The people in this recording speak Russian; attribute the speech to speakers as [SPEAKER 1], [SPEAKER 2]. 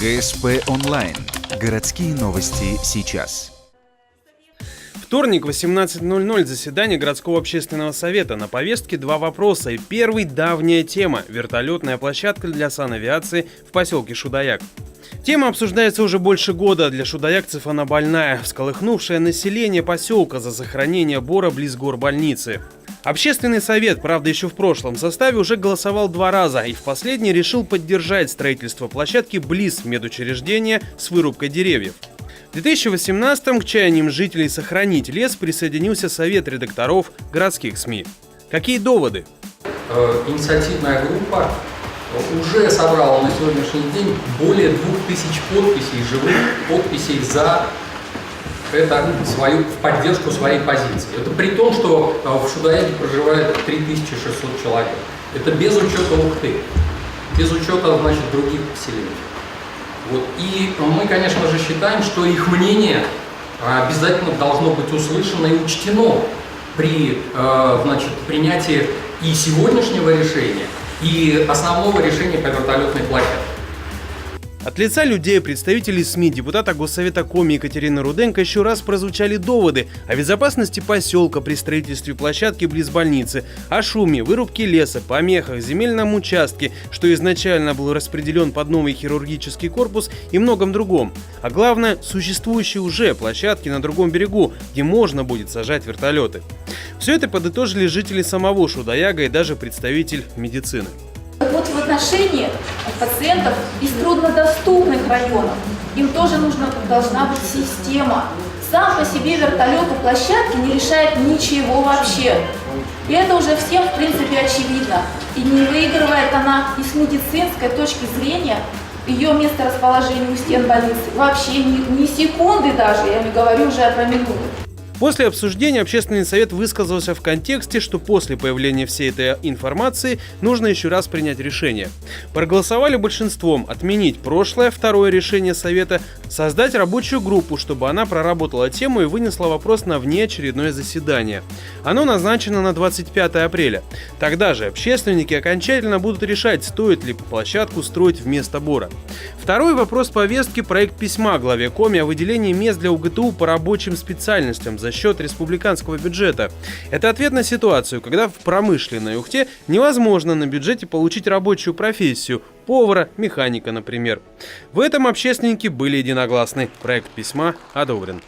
[SPEAKER 1] ГСП онлайн. Городские новости сейчас.
[SPEAKER 2] Вторник, 18:00, заседание городского общественного совета. На повестке два вопроса. И первый – давняя тема – вертолетная площадка для санавиации в поселке Шудаяк. Тема обсуждается уже больше года. Для шудаякцев она больная, всколыхнувшая население поселка за сохранение бора близ горбольницы. Общественный совет, правда, еще в прошлом составе уже голосовал 2 раза и в последний решил поддержать строительство площадки близ медучреждения с вырубкой деревьев. В 2018-м к чаяниям жителей сохранить лес присоединился совет редакторов городских СМИ. Какие доводы?
[SPEAKER 3] Инициативная группа уже собрала на сегодняшний день более 2000 подписей, живых подписей за это в поддержку своей позиции. Это при том, что в Шудаяке проживает 3600 человек. Это без учета Ухты, без учета, значит, других поселений. Вот. И мы, конечно же, считаем, что их мнение обязательно должно быть услышано и учтено при, значит, принятии и сегодняшнего решения, и основного решения по вертолетной площадке.
[SPEAKER 2] От лица людей, представителей СМИ, депутата Госсовета Коми Екатерины Руденко еще раз прозвучали доводы о безопасности поселка при строительстве площадки близ больницы, о шуме, вырубке леса, помехах, земельном участке, что изначально был распределен под новый хирургический корпус и многом другом. А главное, существующие уже площадки на другом берегу, где можно будет сажать вертолеты. Все это подытожили жители самого Шудаяга и даже представитель медицины.
[SPEAKER 4] Вот в отношении пациентов из труднодоступных районов им тоже должна быть система. Сам по себе вертолет у площадки не решает ничего вообще. И это уже всем, в принципе, очевидно. И не выигрывает она и с медицинской точки зрения ее месторасположение у стен больницы. Вообще ни секунды даже, я не говорю уже про минуты.
[SPEAKER 2] После обсуждения общественный совет высказался в контексте, что после появления всей этой информации нужно еще раз принять решение. Проголосовали большинством отменить прошлое, второе решение совета, создать рабочую группу, чтобы она проработала тему и вынесла вопрос на внеочередное заседание. Оно назначено на 25 апреля. Тогда же общественники окончательно будут решать, стоит ли площадку строить вместо бора. Второй вопрос повестки – проект письма главе Коми о выделении мест для УГТУ по рабочим специальностям за счет республиканского бюджета. Это ответ на ситуацию, когда в промышленной Ухте невозможно на бюджете получить рабочую профессию – повара, механика, например. В этом общественники были единогласны. Проект письма одобрен.